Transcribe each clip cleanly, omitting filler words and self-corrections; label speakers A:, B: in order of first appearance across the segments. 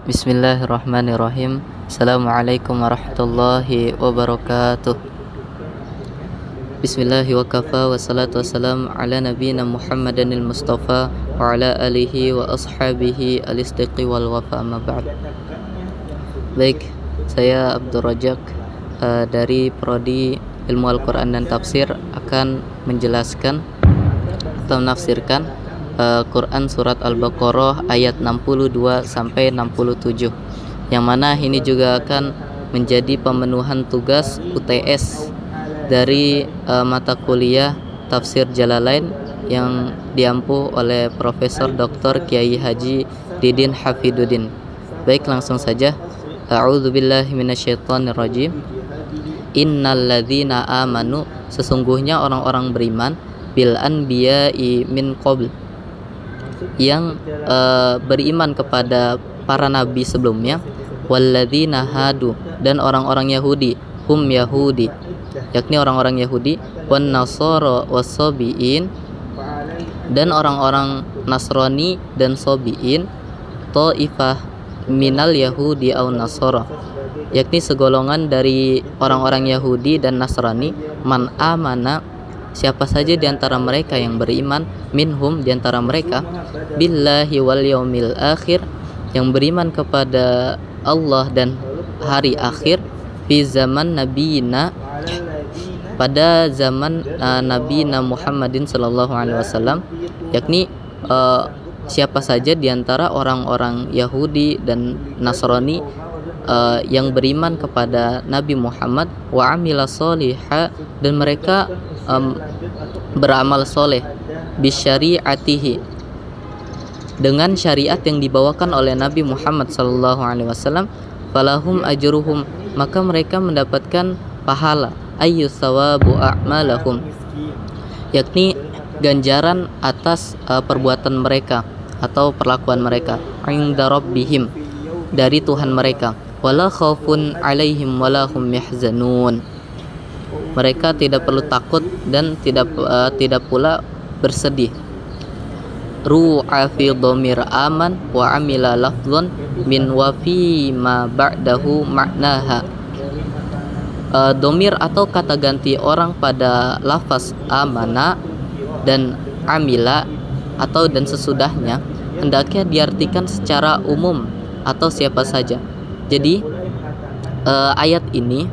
A: Bismillahirrahmanirrahim. Assalamualaikum warahmatullahi wabarakatuh. Bismillahi wa kafa wa salatu wassalam ala nabiyina Muhammadanil Mustafa wa ala alihi wa ashabihi al-istiqi wal wafa, amma ba'd. Baik, saya Abdul Rajak dari Prodi Ilmu Al-Quran dan Tafsir akan menjelaskan atau menafsirkan Quran surat Al-Baqarah ayat 62 sampai 67, yang mana ini juga akan menjadi pemenuhan tugas UTS dari mata kuliah Tafsir Jalalain yang diampu oleh Profesor Dr. Kiai Haji Didin Hafiduddin. Baik, langsung saja. A'udzubillahi minasyaitonirrajim. Innalladzina amanu, sesungguhnya orang-orang beriman, bil anbiya'i min qabl, yang beriman kepada para nabi sebelumnya, walladzina hadu, dan orang-orang Yahudi, hum Yahudi, yakni orang-orang Yahudi, wan nasara wasabiin, dan orang-orang Nasrani dan Sabiin, ta'ifah minal Yahudi au Nasara, yakni segolongan dari orang-orang Yahudi dan Nasrani, man amana, siapa saja di antara mereka yang beriman, minhum, di antara mereka, billahi wal yaumil akhir, yang beriman kepada Allah dan hari akhir, fi zaman nabiyina, pada zaman Nabi Muhammadin sallallahu alaihi wasallam, yakni siapa saja di antara orang-orang Yahudi dan Nasrani yang beriman kepada Nabi Muhammad, wa amila sholiha, dan mereka beramal soleh, bisyari'atihi, dengan syariat yang dibawakan oleh Nabi Muhammad sallallahu alaihi wasallam, falahum ajruhum, maka mereka mendapatkan pahala, ayyu thawabu a'malahum, yakni ganjaran atas perbuatan mereka atau perlakuan mereka, inda rabbihim, dari Tuhan mereka, wala khaufun alaihim wala hum yahzanun, mereka tidak perlu takut dan tidak pula bersedih. Ru'a fi dhamir aman wa amila lafdhun min wa fi ma ba'dahu ma'naha. Dhamir atau kata ganti orang pada lafaz amana dan amila atau dan sesudahnya hendaknya diartikan secara umum atau siapa saja. Jadi ayat ini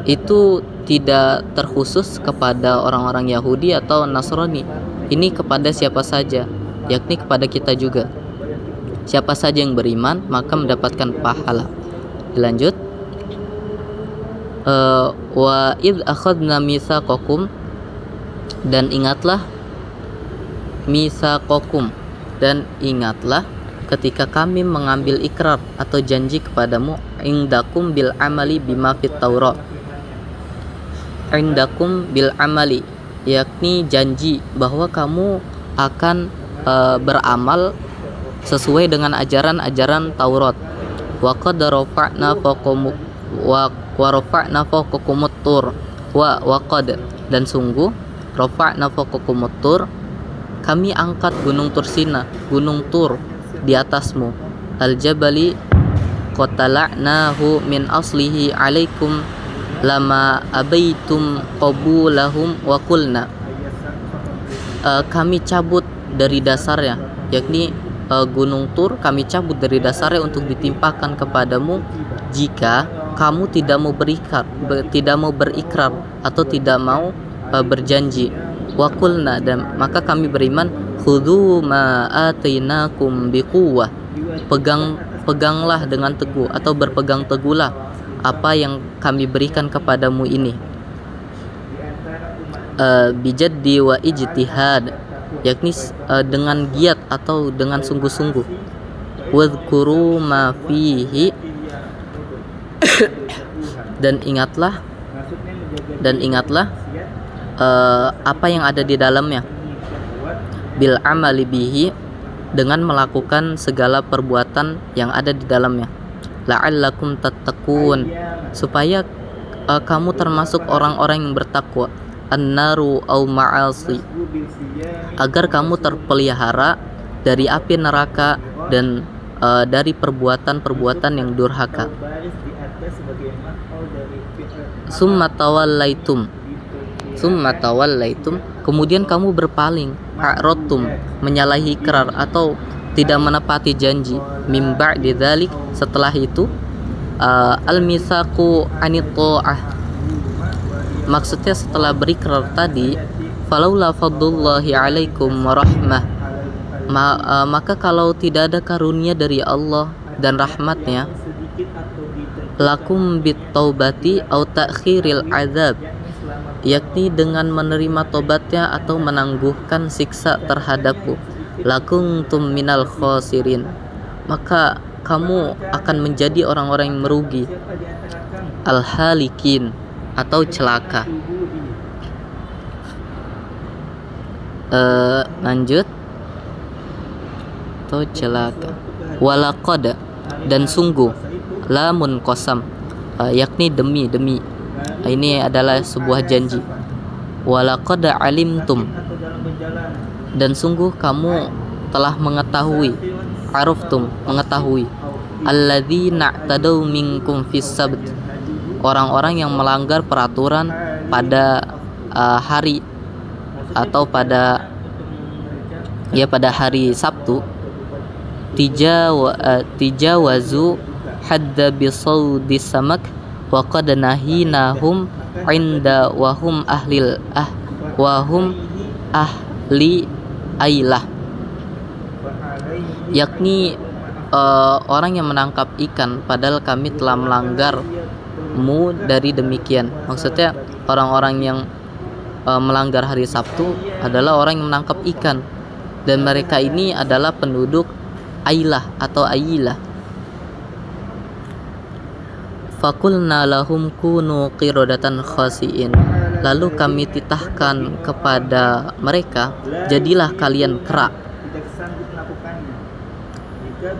A: itu tidak terkhusus kepada orang-orang Yahudi atau Nasrani. Ini kepada siapa saja, yakni kepada kita juga. Siapa saja yang beriman maka mendapatkan pahala. Dilanjut, wa id akhadna mitsaqakum, dan ingatlah, mitsaqakum, dan ingatlah ketika kami mengambil ikrar atau janji kepadamu, indakum bil amali bima fit Taurat, indakum bil amali, yakni janji bahwa kamu akan beramal sesuai dengan ajaran-ajaran Taurat. Wa qad rafa'na fawqakum wa rafa'na fawqakum tur, wa qad, dan sungguh, rafa'na fawqakum tur, kami angkat gunung Tursina, gunung Tur, di atasmu, al-jabali qatala'nahu min aslihi alaikum lama abaitum qabulahum wa qulna, kami cabut dari dasarnya, yakni gunung Tur kami cabut dari dasarnya untuk ditimpakan kepadamu jika kamu tidak mau berikrar atau tidak mau berjanji. Wa qulna, dan maka kami beriman, khudhu ma atainakum biquwwah, peganglah dengan teguh atau berpegang teguhlah apa yang kami berikan kepadamu ini, bijaddi wa ijtihad, yakni dengan giat atau dengan sungguh-sungguh, wadhkuru ma fihi, dan ingatlah apa yang ada di dalamnya, bil amali bihi, dengan melakukan segala perbuatan yang ada di dalamnya, la'allakum tattaqun, supaya kamu termasuk orang-orang yang bertakwa, an-naru au ma'asi, agar kamu terpelihara dari api neraka dan dari perbuatan-perbuatan yang durhaka. Summa tawallaitum, kemudian kamu berpaling, a'radtum, menyalahi ikrar atau tidak menepati janji, mim ba'di dzalik, setelah itu, al-mitsaqu anit ta'ah, maksudnya setelah berikrar tadi, falaula fadlullahi alaikum warahmah, maka kalau tidak ada karunia dari Allah dan rahmatnya, lakum bit taubati au ta'khiril azab, yakni dengan menerima tobatnya atau menangguhkan siksa terhadapku, lakuntum minal khosirin, maka kamu akan menjadi orang-orang yang merugi, al-halikin, atau celaka. Lanjut, atau celaka. Walaqad, dan sungguh, lamun qasam, yakni demi. Ini adalah sebuah janji. Walaqad alimtum, dan sungguh kamu telah mengetahui, araftum, mengetahui, alladzina tadau minkum fis sabt, orang-orang yang melanggar peraturan pada hari atau pada hari Sabtu, tijawazu hadda bisaudi samak wa qad nahinahum inda wahum ahli ailah, yakni orang yang menangkap ikan padahal kami telah melanggarmu dari demikian. Maksudnya orang-orang yang melanggar hari Sabtu adalah orang yang menangkap ikan, dan mereka ini adalah penduduk Ailah atau Ailah. Fakulna lahum kunu qiradatan khasiin, lalu kami titahkan kepada mereka, jadilah kalian kera,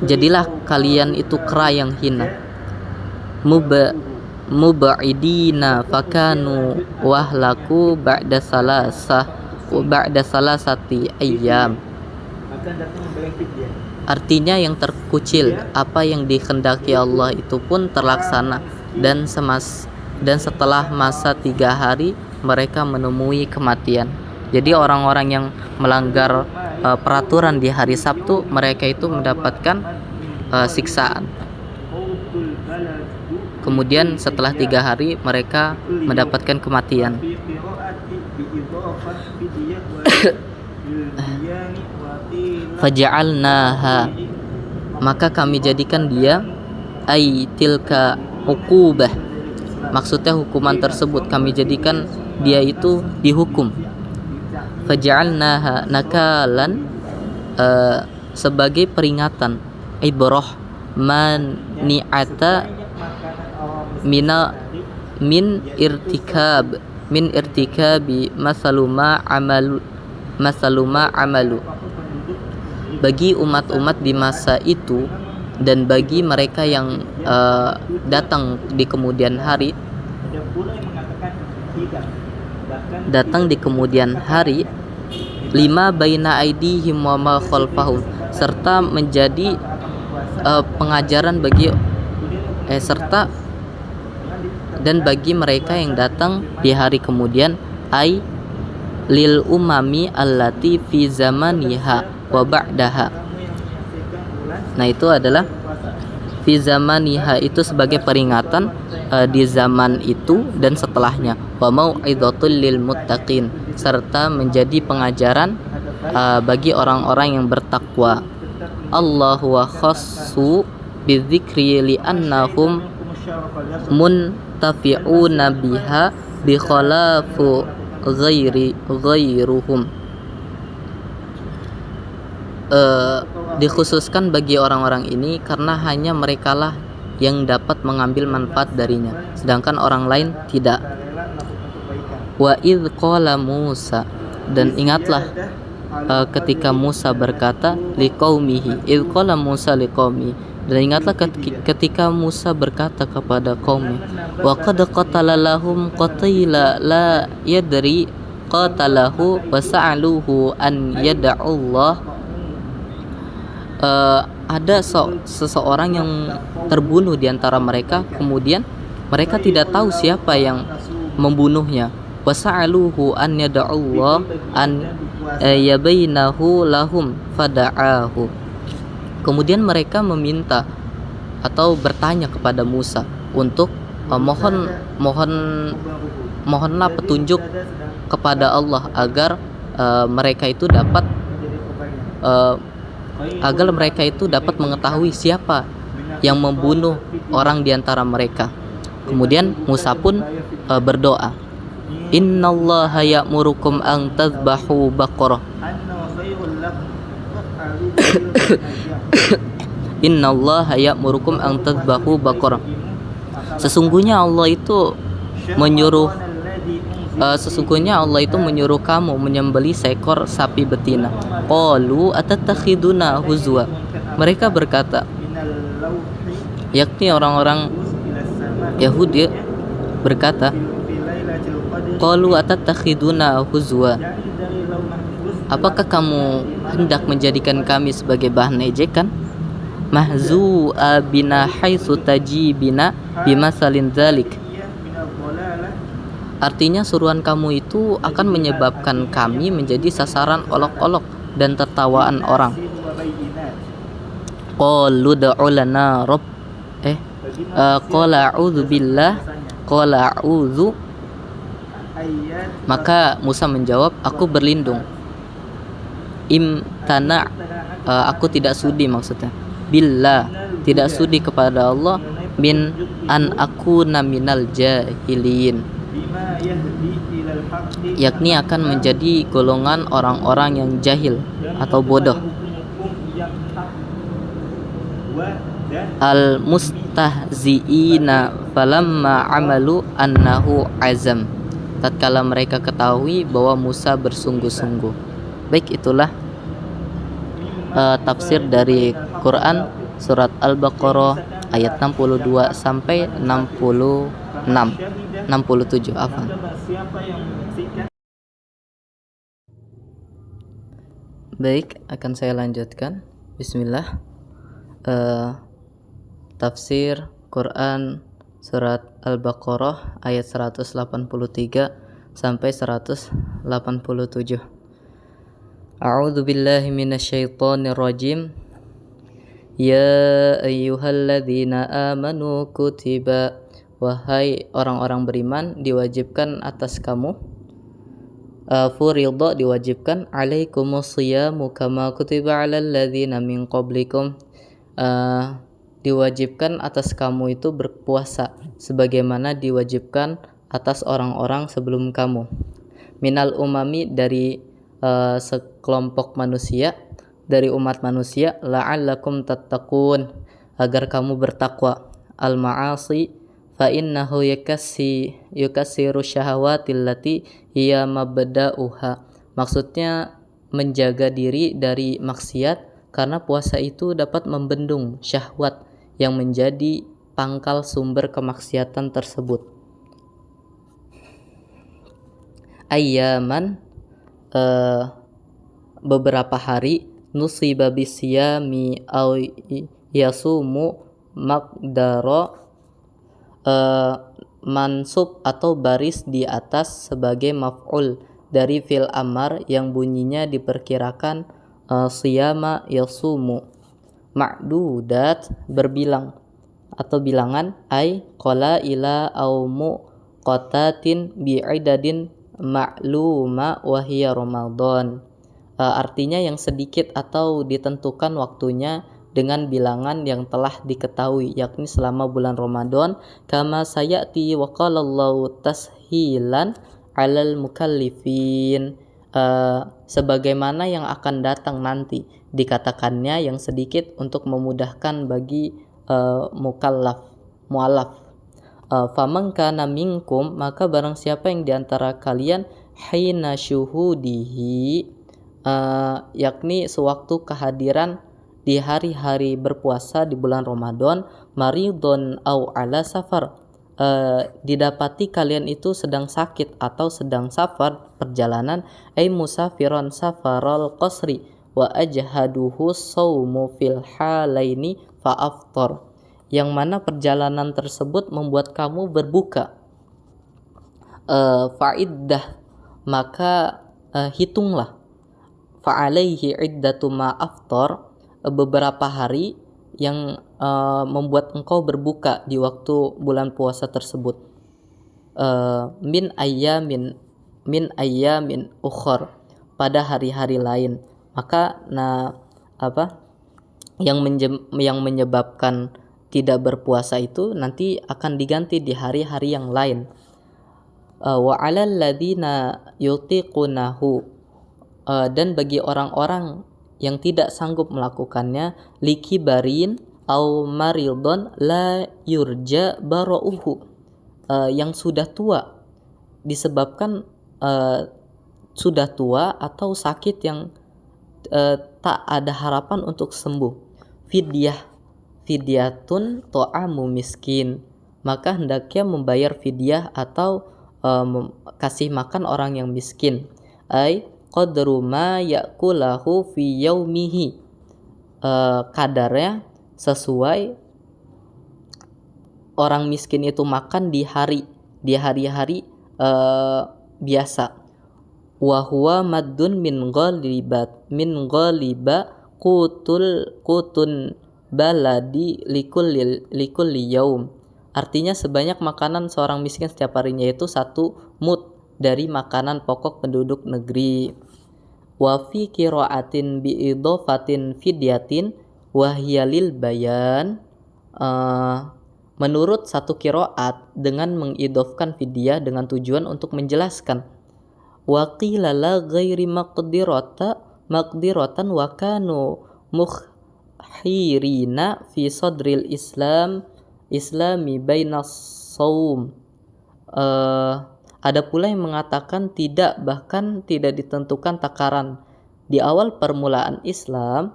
A: jadilah kalian itu kera yang hina. Muba'idina fakanu wahlaku ba'da salasati ayyam, artinya yang terkucil, apa yang dikehendaki Allah itu pun terlaksana, dan setelah masa 3 hari mereka menemui kematian. Jadi orang-orang yang melanggar peraturan di hari Sabtu, mereka itu mendapatkan siksaan. Kemudian setelah 3 hari mereka mendapatkan kematian. Faja'alnaha, maka kami jadikan dia, ay tilka uqubah, maksudnya hukuman tersebut kami jadikan dia itu dihukum. Faja'alnaha nakalan, sebagai peringatan, ibrah mani'ata min irtikabi masaluma amalu, bagi umat-umat di masa itu dan bagi mereka yang datang di kemudian hari, lima baina aidihim wa ma khalfahum, serta menjadi pengajaran bagi bagi mereka yang datang di hari kemudian, ai lil umami allati fi zamaniha wa ba'daha. Nah, itu adalah fi zamaniha, itu sebagai peringatan di zaman itu dan setelahnya, wa mau'izatul lil muttaqin, serta menjadi pengajaran bagi orang-orang yang bertakwa. Allahu wa khassu bidzikri li annahum muntafi'una biha bi khalafu ghairuhum, dikhususkan bagi orang-orang ini karena hanya merekalah yang dapat mengambil manfaat darinya, sedangkan orang lain tidak. Wa idz qala Musa, dan ingatlah ketika Musa berkata liqaumihi, idz qala Musa liqaumihi, dan ingatlah ketika Musa berkata kepada kaumnya, wa qad qatala lahum qatila la yadri qatalahu wa sa'aluhu an yad'allah, ada seseorang yang terbunuh di antara mereka, kemudian mereka tidak tahu siapa yang membunuhnya. Wasa'aluhu an yada'ullah an yabainahu lahum fada'ahu. Kemudian mereka meminta atau bertanya kepada Musa untuk mohonlah petunjuk kepada Allah agar mereka itu dapat mengetahui siapa yang membunuh orang di antara mereka. Kemudian Musa pun berdoa, Innallaha ya'murukum an tadhbahu baqarah. Innallaha ya'murukum an tadhbahu baqarah. Sesungguhnya Allah itu menyuruh kamu menyembelih seekor sapi betina. Qalu atatakhiduna huzwa. Mereka berkata, yakni orang-orang Yahudi berkata, qalu atatakhiduna huzwa. Apakah kamu hendak menjadikan kami sebagai bahan ejekan? Mahzu'a bina haitsu tajibina bimasalin dzalik. Artinya suruhan kamu itu akan menyebabkan kami menjadi sasaran olok-olok dan tertawaan orang. Qalu ud'u lana rabb qala a'udzu billah qala a'udzu. Maka Musa menjawab, aku berlindung. Imtana, aku tidak sudi, maksudnya billah, tidak sudi kepada Allah, min an akuna minal jahilin, yakni akan menjadi golongan orang-orang yang jahil atau bodoh. Al mustahziina falamma amalu annahu azam. Tatkala mereka ketahui bahwa Musa bersungguh-sungguh. Baik, itulah tafsir dari Quran surat Al-Baqarah ayat 62 sampai 67. Baik, akan saya lanjutkan. Bismillah. Tafsir Quran surat Al-Baqarah ayat 183 sampai 187. A'udzu billahi minasyaitonir rajim. Ya ayyuhalladzina amanu kutiba, wahai orang-orang beriman, diwajibkan atas kamu, furidha, diwajibkan, alaikumus shiyamu kama kutiba 'alal ladzina min qablikum, diwajibkan atas kamu itu berpuasa sebagaimana diwajibkan atas orang-orang sebelum kamu, minal umami, dari sekelompok manusia, dari umat manusia, la'allakum tattaqun, agar kamu bertakwa. Al-ma'asi fa innahu yukassiru syahawatil lati hiya mabda'uha. Maksudnya menjaga diri dari maksiat, karena puasa itu dapat membendung syahwat yang menjadi pangkal sumber kemaksiatan tersebut. Ayyaman, beberapa hari, nusiba bisyami au yasumu maqdara, mansub atau baris di atas sebagai maf'ul dari fil amar yang bunyinya diperkirakan siyama yasumu. Ma'dudat, berbilang atau bilangan, ay qala ila au muqatatin bi'idadin ma'luma wahiyya Ramadan. Artinya yang sedikit atau ditentukan waktunya dengan bilangan yang telah diketahui, yakni selama bulan Ramadan. Kama sayati wa qala Allahu tashilan 'alal mukallifin, sebagaimana yang akan datang nanti dikatakannya yang sedikit untuk memudahkan bagi mu'allaf. Faman kana minkum, maka barang siapa yang diantara kalian, hina syuhudihi, yakni sewaktu kehadiran di hari-hari berpuasa di bulan Ramadan, maridon au ala safar, didapati kalian itu sedang sakit atau sedang safar perjalanan, ay musafiron safarol qasri, wa ajhaduhu saumu fil halaini fa aftar, yang mana perjalanan tersebut membuat kamu berbuka. Fa'iddah, maka hitunglah. Fa'alaihi iddatu ma aftar, beberapa hari yang membuat engkau berbuka di waktu bulan puasa tersebut. Min ayyamin ukhar, pada hari-hari lain. Maka yang menyebabkan tidak berpuasa itu nanti akan diganti di hari-hari yang lain. Wa 'alal ladzina yutiqunahu, dan bagi orang-orang yang tidak sanggup melakukannya, likibarin au maridon la yurja bara'uhu, yang sudah tua disebabkan sudah tua atau sakit yang tak ada harapan untuk sembuh. Fidyatun to'amu miskin, maka hendaknya membayar fidyah atau kasih makan orang yang miskin. Ai qadru ma ya'kulahu fi yaumihi, kadarnya sesuai orang miskin itu makan di hari-hari biasa. Wa huwa maddun min ghaliba qutun baladi likulli yaum, artinya sebanyak makanan seorang miskin setiap harinya, yaitu 1 mud dari makanan pokok penduduk negeri. Wa fi qira'atin bi idhafatin fidyatin wa hiya lil bayan, menurut satu qiraat dengan mengidhofkan fidyah dengan tujuan untuk menjelaskan. Wa qila la ghairi maqdiratan wa kanu mukhirina fi sadril islami bainas saum. Ada pula yang mengatakan tidak, bahkan tidak ditentukan takaran. Di awal permulaan Islam,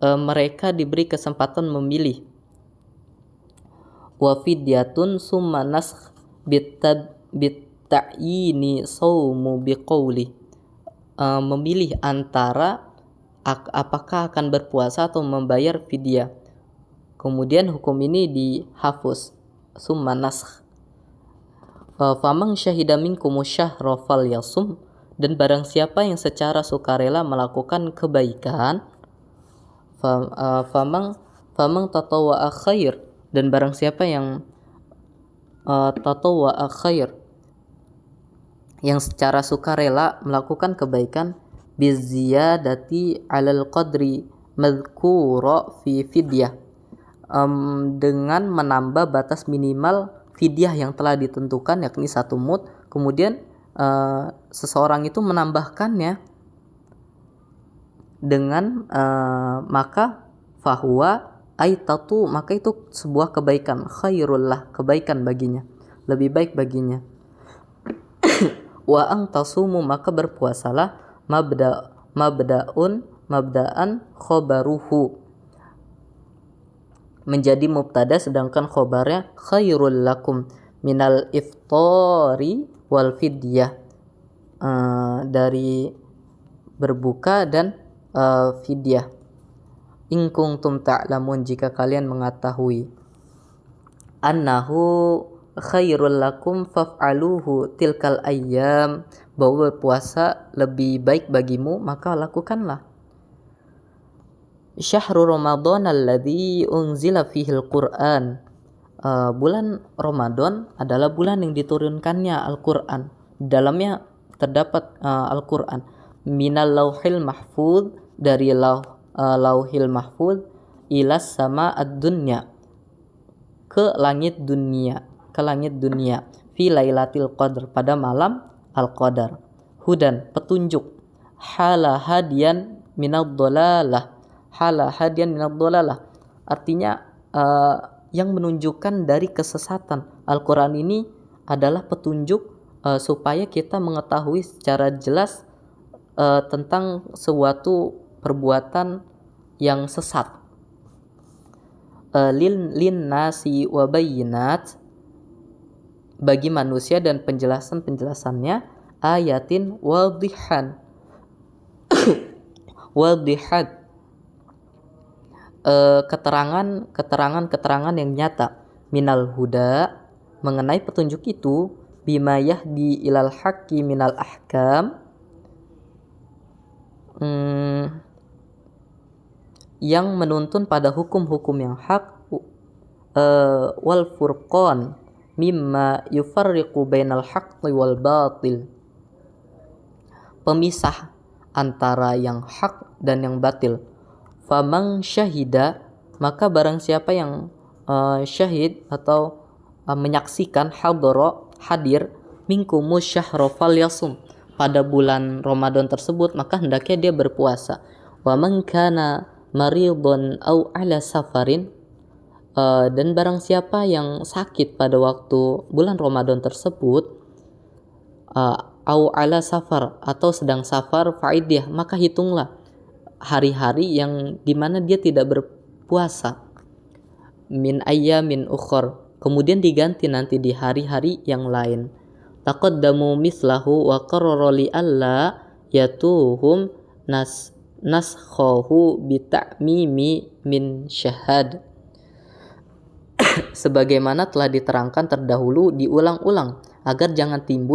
A: mereka diberi kesempatan memilih. Wa fidyatun summa nasakh bitta'yini saumu biqauli, memilih antara apakah akan berpuasa atau membayar fidyah. Kemudian hukum ini dihapus. Summa nasakh. Faman syahida minkum syahra falyasum, dan barang siapa yang secara sukarela melakukan kebaikan, faman tatawwa'a khair, dan barang siapa yang tatawwa'a khair, yang secara sukarela melakukan kebaikan, biziyadati 'alal qadri madhkura fi fidyah, dengan menambah batas minimal fidyah yang telah ditentukan, yakni 1 mud. Kemudian seseorang itu menambahkannya dengan maka fahuwa aitatu, maka itu sebuah kebaikan, khairullah, kebaikan baginya, lebih baik baginya. Wa ang tasumu, maka berpuasalah, mabda'an khobaruhu, menjadi mubtada sedangkan khobarnya khairul lakum minal iftari wal fidyah, dari berbuka dan fidyah. In kuntum ta'lamun, jika kalian mengetahui, annahu khairul lakum faf'aluhu tilkal ayyam, bahwa berpuasa lebih baik bagimu, maka lakukanlah. Syahrul Ramadan alladzi unzila fihil Qur'an, bulan Ramadan adalah bulan yang diturunkannya Al-Qur'an, di dalamnya terdapat Al-Qur'an. Minal lauhil mahfuz, dari lauhil mahfuz, ilas sama ad-dunya, ke langit dunia, fi lailatul qadar, pada malam Al-Qadar. Hudan, petunjuk, hala hadian minad dhalalah, artinya yang menunjukkan dari kesesatan. Al-Quran ini adalah petunjuk supaya kita mengetahui secara jelas tentang suatu perbuatan yang sesat. Lin nasi wa bayyinat, bagi manusia dan penjelasannya, ayatin wadihan, wadihat, keterangan yang nyata, minal huda, mengenai petunjuk itu, bima yahdi ilal haqqi minal ahkam, yang menuntun pada hukum-hukum yang hak, wal furqan mimma yufarriqu bainal haqqi wal batil, pemisah antara yang hak dan yang batil. Famang syahida, maka barang siapa yang syahid atau menyaksikan, hadoro, hadir, minkumus syahra falyasum, pada bulan Ramadan tersebut, maka hendaknya dia berpuasa. Wa man kana maridun au ala safarin, dan barang siapa yang sakit pada waktu bulan Ramadan tersebut, au ala safar, atau sedang safar, fa'idyah, maka hitunglah hari-hari yang dimana dia tidak berpuasa, min ayyamin ukhor, kemudian diganti nanti di hari-hari yang lain. Taqaddamu mislahu wa qarrara li alla yatuhum naskhahu bita'mimi min syahad, sebagaimana telah diterangkan terdahulu diulang-ulang agar jangan timbul